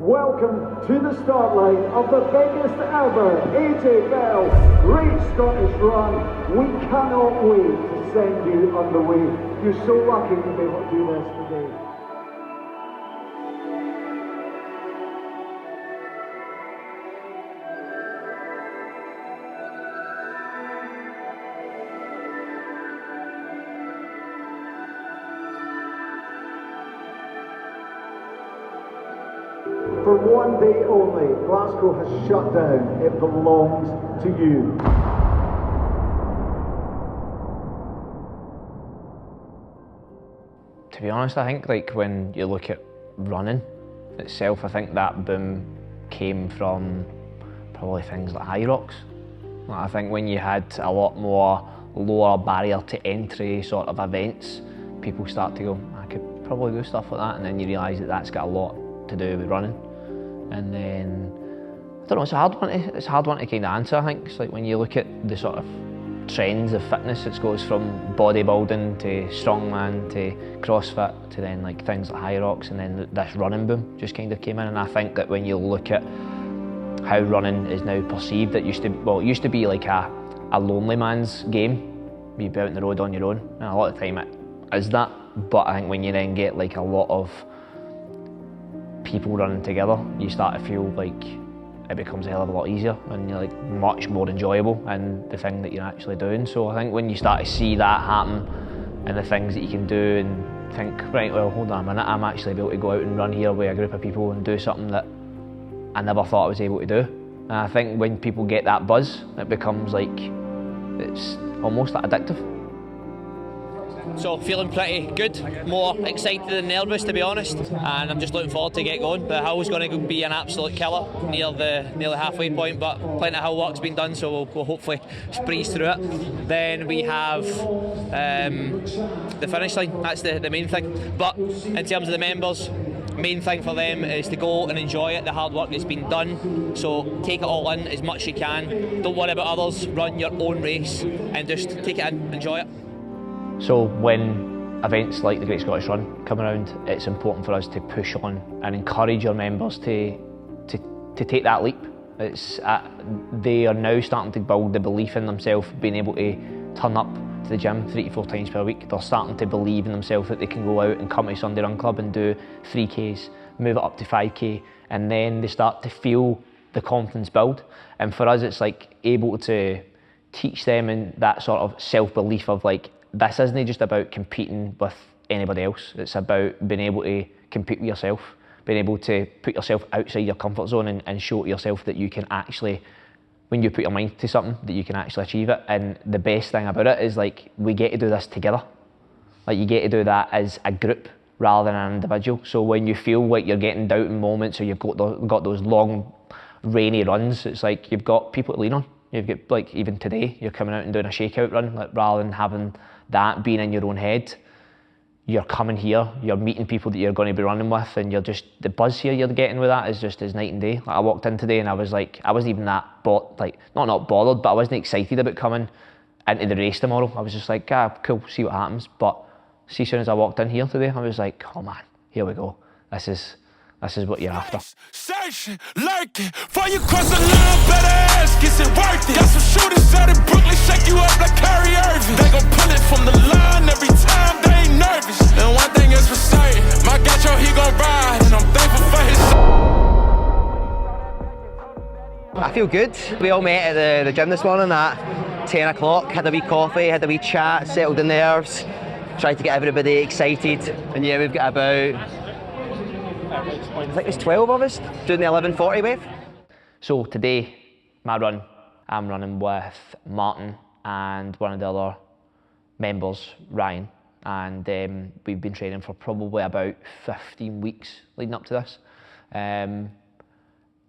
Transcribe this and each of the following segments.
Welcome to the start line of the biggest ever AJ Bell Great Scottish Run. We cannot wait to send you underway. You're so lucky to be able to do this today. For one day only, Glasgow has shut down. It belongs to you. To be honest, I think when you look at running itself, I think that boom came from probably things like High Rocks. I think when you had a lot more lower barrier to entry sort of events, people start to go, I could probably do stuff like that, and then you realise that that's got a lot to do with running. And then, I don't know, it's a hard one to kind of answer. I think it's like when you look at the sort of trends of fitness, it goes from bodybuilding to strongman to CrossFit to then like things like High Rocks, and then this running boom just kind of came in. And I think that when you look at how running is now perceived, it used to be like a lonely man's game. You'd be out on the road on your own, and a lot of the time it is that. But I think when you then get like a lot of people running together, you start to feel like it becomes a hell of a lot easier and you're like much more enjoyable in the thing that you're actually doing. So I think when you start to see that happen and the things that you can do and think, right, well, hold on a minute, I'm actually able to go out and run here with a group of people and do something that I never thought I was able to do. And I think when people get that buzz, it becomes like, it's almost like addictive. So feeling pretty good, more excited than nervous to be honest, and I'm just looking forward to get going. The hill's going to be an absolute killer near the halfway point, but plenty of hill work's been done, so we'll hopefully breeze through it. Then we have the finish line, that's the main thing. But in terms of the members, main thing for them is to go and enjoy it. The hard work has been done, so take it all in as much as you can. Don't worry about others, run your own race and just take it in, enjoy it. So when events like the Great Scottish Run come around, it's important for us to push on and encourage our members to take that leap. They are now starting to build the belief in themselves, being able to turn up to the gym 3 to 4 times per week. They're starting to believe in themselves that they can go out and come to Sunday Run Club and do 3Ks, move it up to 5K, and then they start to feel the confidence build. And for us, it's like able to teach them in that sort of self-belief of like, this isn't just about competing with anybody else. It's about being able to compete with yourself, being able to put yourself outside your comfort zone and show to yourself that you can actually, when you put your mind to something, that you can actually achieve it. And the best thing about it is like, we get to do this together. Like you get to do that as a group rather than an individual. So when you feel like you're getting doubting moments or you've got those long rainy runs, it's like you've got people to lean on. You've got, like, even today, you're coming out and doing a shakeout run, like, rather than having that being in your own head. You're coming here, you're meeting people that you're going to be running with, and you're just, the buzz here you're getting with that is just as night and day. Like, I walked in today and I was like, I wasn't even that, not bothered, but I wasn't excited about coming into the race tomorrow. I was just like, cool, see what happens. But see, as soon as I walked in here today, I was like, oh man, here we go. This is what you're after. Searching, lurking, before you cross the line, better ask, is it worth it? Got some shooters out in Brooklyn, shake you up like Kyrie Irving. They gon' pull it from the line every time, they ain't nervous. And one thing is for certain, my gacho, he gon' ride, and I'm thankful for his... I feel good. We all met at the gym this morning at 10 o'clock, had a wee coffee, had a wee chat, settled the nerves, tried to get everybody excited. And yeah, we've got about, I think it's 12 of us doing the 11:40 wave. So today, my run, I'm running with Martin and one of the other members, Ryan, and we've been training for probably about 15 weeks leading up to this.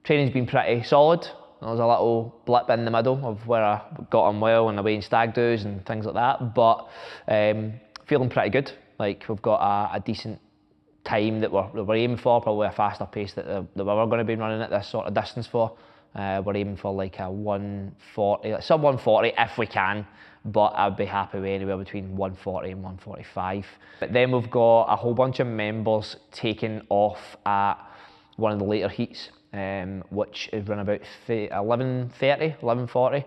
Training's been pretty solid. There was a little blip in the middle of where I got on well and away in stag do's and things like that, but feeling pretty good. Like, we've got a decent time that we're aiming for, probably a faster pace that we're going to be running at this sort of distance for. We're aiming for like a 140, like sub 140 if we can, but I'd be happy with anywhere between 140 and 145. But then we've got a whole bunch of members taking off at one of the later heats, which is run about 11:30, 11:40,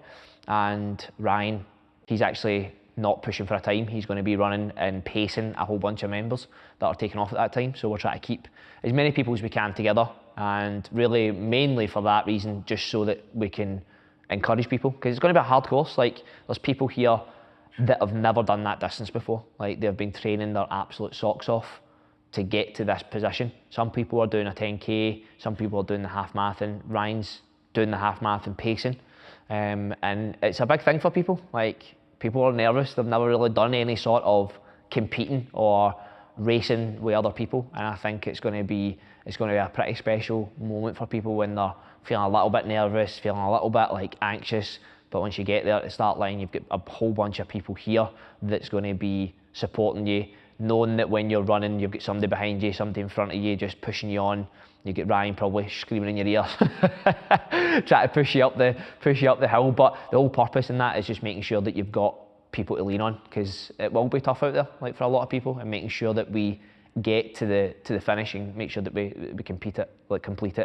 and Ryan, he's actually not pushing for a time. He's going to be running and pacing a whole bunch of members that are taking off at that time. So we're trying to keep as many people as we can together, and really mainly for that reason, just so that we can encourage people, because it's going to be a hard course. Like, there's people here that have never done that distance before. Like, they've been training their absolute socks off to get to this position. Some people are doing a 10k, some people are doing the half marathon. Ryan's doing the half marathon pacing, and it's a big thing for people. Like, people are nervous, they've never really done any sort of competing or racing with other people, and I think it's going to be a pretty special moment for people when they're feeling a little bit nervous, feeling a little bit like anxious, but once you get there at the start line, you've got a whole bunch of people here that's going to be supporting you, knowing that when you're running, you've got somebody behind you, somebody in front of you just pushing you on. You get Ryan probably screaming in your ear, trying to push you up the hill. But the whole purpose in that is just making sure that you've got people to lean on, because it will be tough out there, like for a lot of people, and making sure that we get to the finish and make sure that we complete it.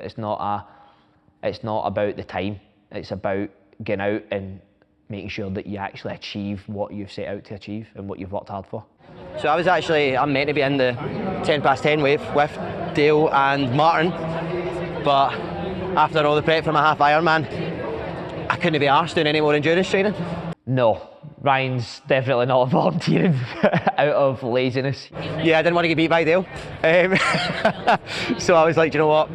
It's not about the time. It's about getting out and making sure that you actually achieve what you've set out to achieve and what you've worked hard for. So I'm meant to be in the 10 past 10 wave with Dale and Martin, but after all the prep for my half Ironman, I couldn't be arsed doing any more endurance training. No, Ryan's definitely not volunteering out of laziness. Yeah, I didn't want to get beat by Dale. So I was like, you know what?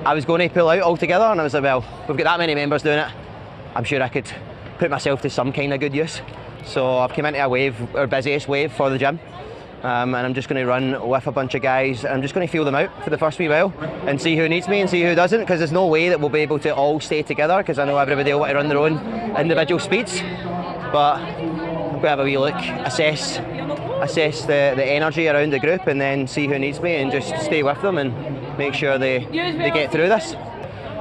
I was going to pull out altogether, and I was like, well, we've got that many members doing it, I'm sure I could put myself to some kind of good use. So I've come into a wave, our busiest wave for the gym, and I'm just going to run with a bunch of guys. I'm just going to feel them out for the first wee while and see who needs me and see who doesn't, because there's no way that we'll be able to all stay together, because I know everybody will want to run their own individual speeds. But we'll have a wee look, assess the energy around the group, and then see who needs me and just stay with them and make sure they get through this.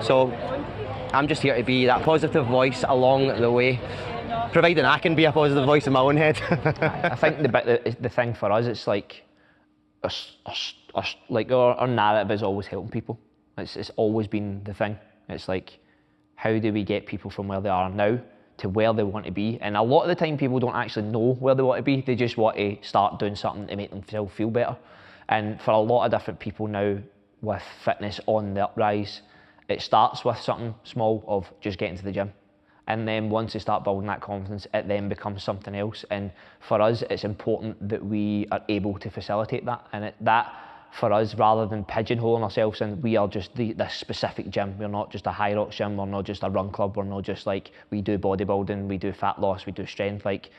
So I'm just here to be that positive voice along the way, providing I can be a positive voice in my own head. I think the thing for us, it's like our narrative is always helping people. It's always been the thing. It's like, how do we get people from where they are now to where they want to be? And a lot of the time people don't actually know where they want to be. They just want to start doing something to make themselves feel better. And for a lot of different people now with fitness on the uprise, it starts with something small of just getting to the gym. And then once they start building that confidence, it then becomes something else. And for us, it's important that we are able to facilitate that. And that, for us, rather than pigeonholing ourselves in, we are just this specific gym. We're not just a Hyrox gym, we're not just a run club, we're not just like, we do bodybuilding, we do fat loss, we do strength. Like,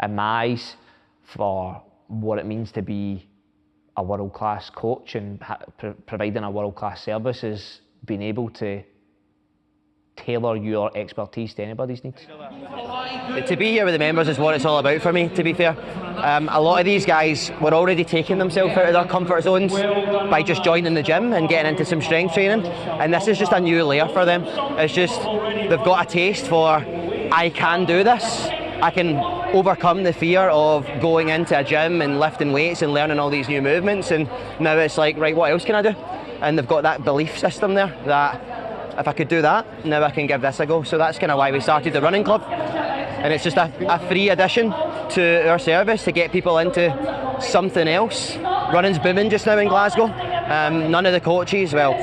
in my eyes, for what it means to be a world-class coach and providing a world-class service is being able to tailor your expertise to anybody's needs. To be here with the members is what it's all about for me, to be fair. A lot of these guys were already taking themselves out of their comfort zones by just joining the gym and getting into some strength training, and this is just a new layer for them. It's just, they've got a taste for, I can do this, I can overcome the fear of going into a gym and lifting weights and learning all these new movements, and now it's like, right, what else can I do? And they've got that belief system there that if I could do that, now I can give this a go. So that's kind of why we started the running club, and it's just a free addition to our service to get people into something else. Running's booming just now in Glasgow. None of the coaches, well,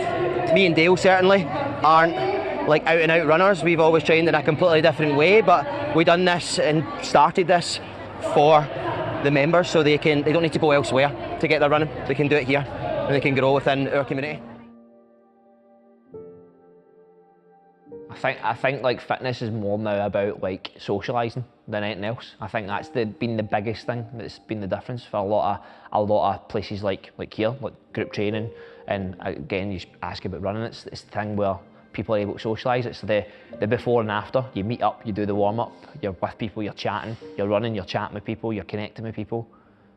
me and Dale certainly, aren't like out and out runners. We've always trained in a completely different way, but we done this and started this for the members, so they don't need to go elsewhere to get their running. They can do it here and they can grow within our community. I think like fitness is more now about like socialising than anything else. I think that's been the biggest thing that's been the difference for a lot of places like here, like group training. And again, you ask about running, it's the thing where people are able to socialise. It's the before and after. You meet up, you do the warm up, you're with people, you're chatting, you're running, you're chatting with people, you're connecting with people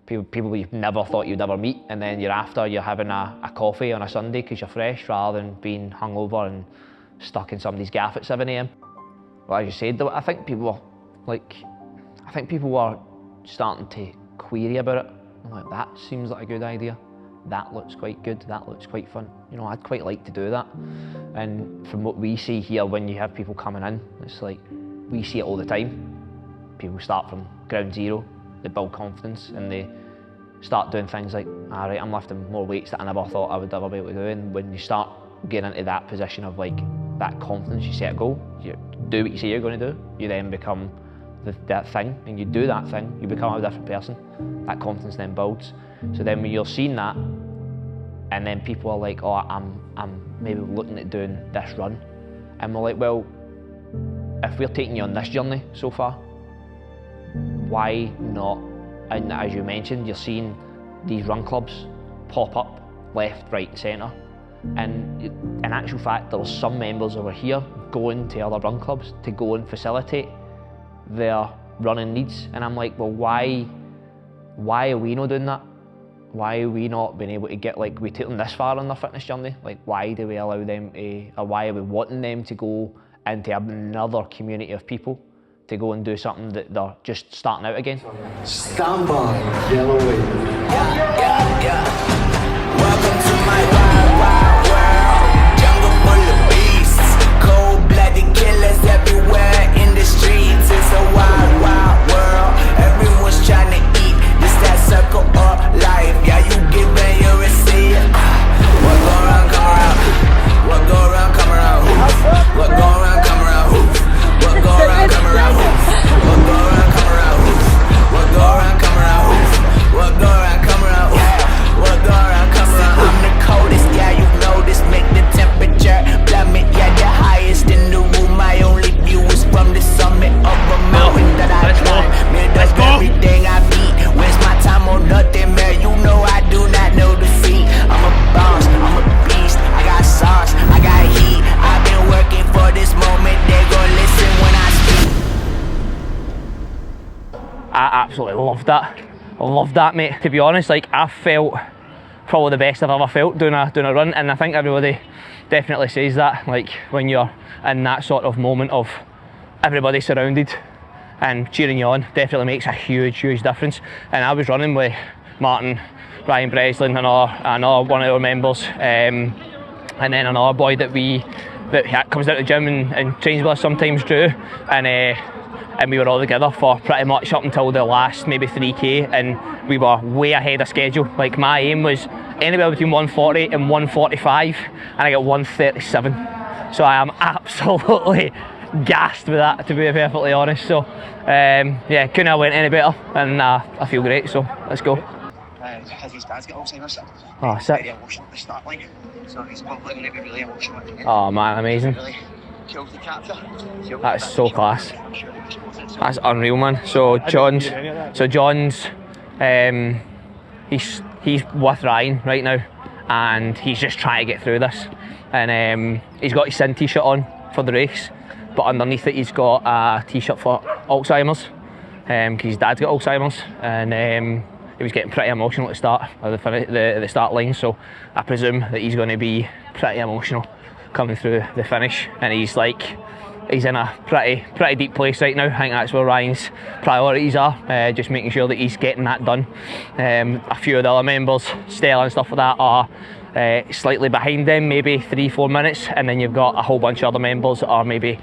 you've never thought you'd ever meet, and then you're having a coffee on a Sunday because you're fresh, rather than being hungover and stuck in somebody's gaff at 7 AM. Well, as you said, I think people were starting to query about it. I'm like, that seems like a good idea. that looks quite good, that looks quite fun. You know, I'd quite like to do that. And from what we see here, when you have people coming in, it's like, we see it all the time. People start from ground zero, they build confidence, and they start doing things like, all right, I'm lifting more weights that I never thought I would ever be able to do. And when you start getting into that position of like that confidence, you set a goal, you do what you say you're going to do, you then become that thing, and you do that thing, you become a different person. That confidence then builds. So then when you're seeing that, and then people are like, oh, I'm maybe looking at doing this run, and we're like, well, if we're taking you on this journey so far, why not? And as you mentioned, you're seeing these run clubs pop up left, right and centre, and in actual fact there are some members over here going to other run clubs to go and facilitate their running needs, and I'm like, well, why are we not doing that? Why are we not being able to get, like, we take them this far on their fitness journey? Like, why do we allow them to, or why are we wanting them to go into another community of people to go and do something that they're just starting out again? Stand by, yellow wave. Welcome to my wild, wild world. Jungle full of beasts, cold-blooded killers everywhere in the streets. It's a wild, wild world. Everyone's trying to eat. It's that circle of life. Yeah, you give and you receive. What go around, come around. What go around, come around. What go around, come around. What go around, come around. What go around, come around. What go around, come around. What go around, come around. What go around, come around. I'm the coldest, yeah, you know this. Make the temperature plummet, yeah, the highest in the room. My only view is from the summit of a mountain that I climb. Man, that's everything I beat. Waste my time on nothing, man. You know I do not know defeat. I'm a boss, I'm a beast. I got sauce, I got heat. I've been working for this moment. They gon' listen when I speak. I absolutely loved that. I loved that, mate. To be honest, like, I felt probably the best I've ever felt doing a run, and I think everybody definitely says that. Like, when you're in that sort of moment of everybody surrounded and cheering you on, definitely makes a huge, huge difference. And I was running with Martin, Ryan Breslin, another one of our members, and then another boy that comes out of the gym and trains with us sometimes, Drew, and we were all together for pretty much up until the last maybe 3k, and we were way ahead of schedule. Like, my aim was anywhere between 140 and 145, and I got 137. So I am absolutely gassed with that, to be perfectly honest. So yeah, couldn't have went any better, and I feel great, so let's go. His dad's got Alzheimer's. Oh, sick. Very emotional at the start line, so he's probably going to be really emotional at the end. Oh man, amazing. Really cool to capture. That is so class. That's unreal, man. So John's he's with Ryan right now, and he's just trying to get through this. And he's got his Sin t-shirt on for the race, but underneath it he's got a t-shirt for Alzheimer's, because his dad's got Alzheimer's, and he was getting pretty emotional at the start of the start line. So I presume that he's going to be pretty emotional coming through the finish, and he's in a pretty deep place right now. I think that's where Ryan's priorities are, just making sure that he's getting that done. A few of the other members, Stella and stuff like that, are slightly behind them, maybe 3-4 minutes, and then you've got a whole bunch of other members that are maybe,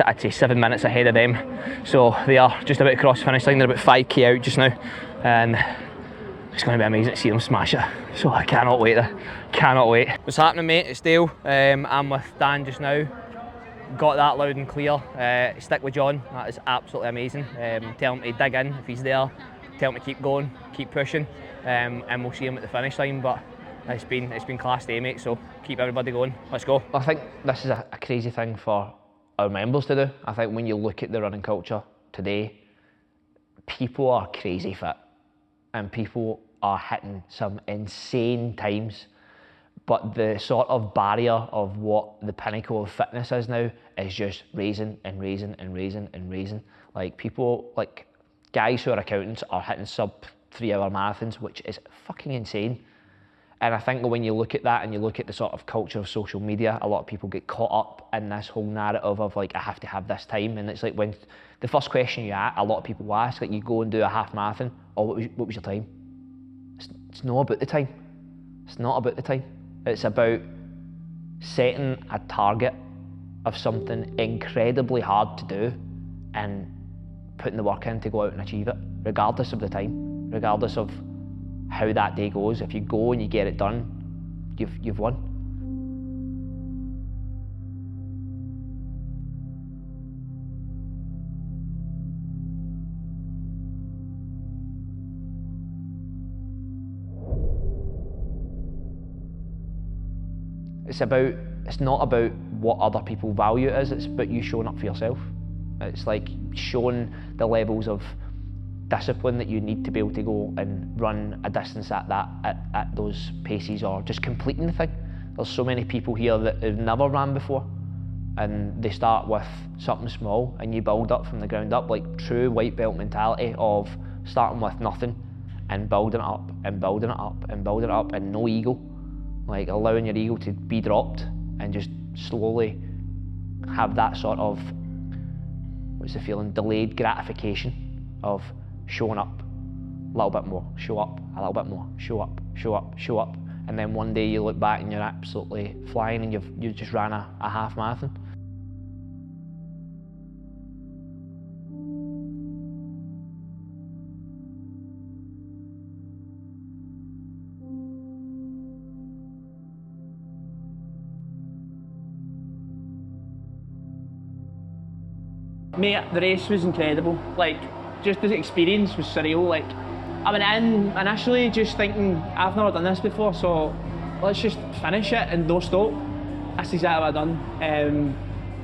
I'd say, 7 minutes ahead of them. So they are just about across the finish line. They're about 5k out just now, and it's going to be amazing to see them smash it. So I cannot wait. Cannot wait. What's happening, mate? It's Dale. I'm with Dan just now. Got that loud and clear. Stick with John. That is absolutely amazing. Tell him to dig in if he's there. Tell him to keep going, keep pushing, and we'll see him at the finish line. But it's been class day, mate. So keep everybody going. Let's go. I think this is a crazy thing for our members to do. I think when you look at the running culture today, people are crazy fit, and people are hitting some insane times. But the sort of barrier of what the pinnacle of fitness is now is just raising and raising and raising and raising. Like, people, like guys who are accountants are hitting sub 3 hour marathons, which is fucking insane. And I think when you look at that and you look at the sort of culture of social media, a lot of people get caught up in this whole narrative of like, I have to have this time. And it's like, when the first question a lot of people will ask, like, you go and do a half marathon, oh, what was your time? It's not about the time. It's not about the time. It's about setting a target of something incredibly hard to do and putting the work in to go out and achieve it, regardless of the time, regardless of how that day goes. If you go and you get it done, you've won. It's not about what other people value it as, it's about you showing up for yourself. It's like showing the levels of discipline that you need to be able to go and run a distance at those paces, or just completing the thing. There's so many people here that have never ran before, and they start with something small and you build up from the ground up, like true white belt mentality of starting with nothing and building it up and building it up and building it up, and no ego. Like allowing your ego to be dropped and just slowly have that sort of, what's the feeling, delayed gratification of showing up a little bit more, show up a little bit more, show up, show up, show up. And then one day you look back and you're absolutely flying and you've just ran a half marathon. Mate, the race was incredible. Like, just the experience was surreal. Like, I went in initially just thinking, I've never done this before, so let's just finish it and don't stop. That's exactly what I done.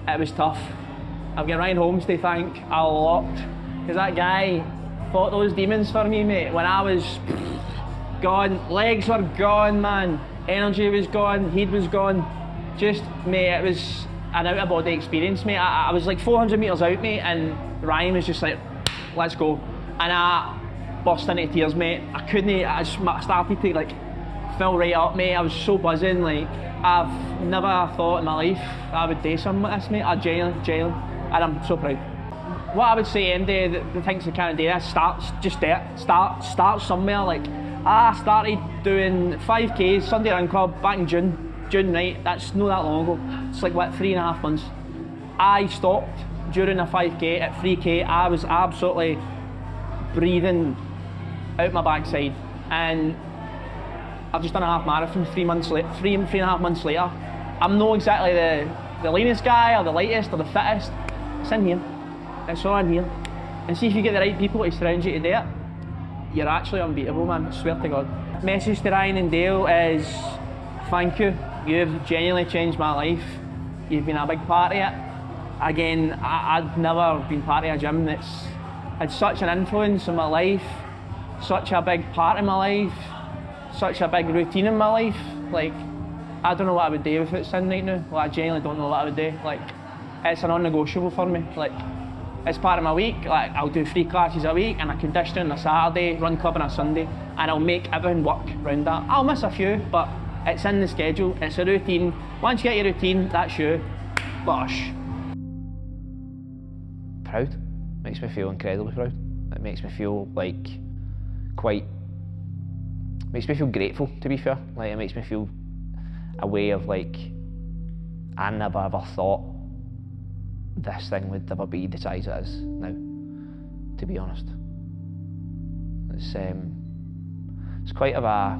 It was tough. I've got Ryan Holmes to thank a lot, because that guy fought those demons for me, mate. When I was gone, legs were gone, man. Energy was gone, heat was gone. Just, mate, it was an out-of-body experience, mate. I was like 400 metres out, mate, and Ryan was just like, let's go. And I burst into tears, mate. I couldn't, I started to like fill right up, mate. I was so buzzing. Like, I've never thought in my life I would do something like this, mate. I genuinely, and I'm so proud. What I would say MD that thinks they can't do this, start somewhere. Like, I started doing 5Ks, Sunday Run Club, back in June, right? That's not that long ago. It's like, what, 3.5 months. I stopped during a 5K at 3K. I was absolutely breathing out my backside. And I've just done a half marathon 3.5 months later. I'm not exactly the leanest guy or the lightest or the fittest. It's in here. It's all in here. And see if you get the right people to surround you to do it, you're actually unbeatable, man. I swear to God. Message to Ryan and Dale is, thank you. You've genuinely changed my life. You've been a big part of it. Again, I'd never been part of a gym that's had such an influence in my life, such a big part of my life, such a big routine in my life. Like, I don't know what I would do if it's in right now. Like, I genuinely don't know what I would do. Like, it's a non-negotiable for me. Like, it's part of my week. Like, I'll do 3 classes a week and a conditioning on a Saturday, run club on a Sunday, and I'll make everything work around that. I'll miss a few, but it's in the schedule, it's a routine. Once you get your routine, that's you. Bosh. Proud. Makes me feel incredibly proud. It makes me feel like makes me feel grateful, to be fair. Like, it makes me feel a way of like, I never ever thought this thing would ever be the size it is now, to be honest. It's quite of a,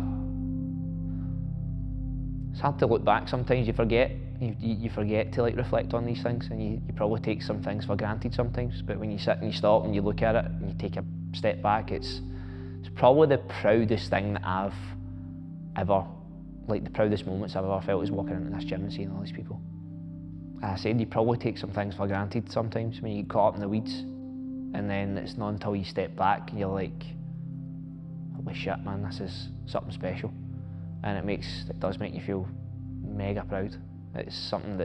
it's hard to look back sometimes. You forget to like reflect on these things, and you probably take some things for granted sometimes, but when you sit and you stop and you look at it and you take a step back, it's probably the proudest thing that I've ever, like the proudest moments I've ever felt is walking into this gym and seeing all these people. As I said, you probably take some things for granted sometimes when you get caught up in the weeds, and then it's not until you step back and you're like, holy shit, man, this is something special. And it does make you feel mega proud. It's something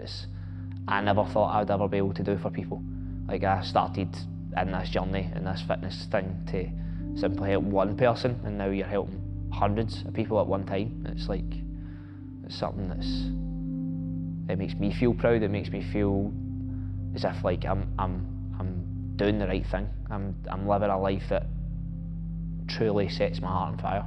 I never thought I would ever be able to do for people. Like, I started in this journey, in this fitness thing, to simply help one person, and now you're helping hundreds of people at one time. It's like, it's something it makes me feel proud. It makes me feel as if like I'm doing the right thing. I'm living a life that truly sets my heart on fire.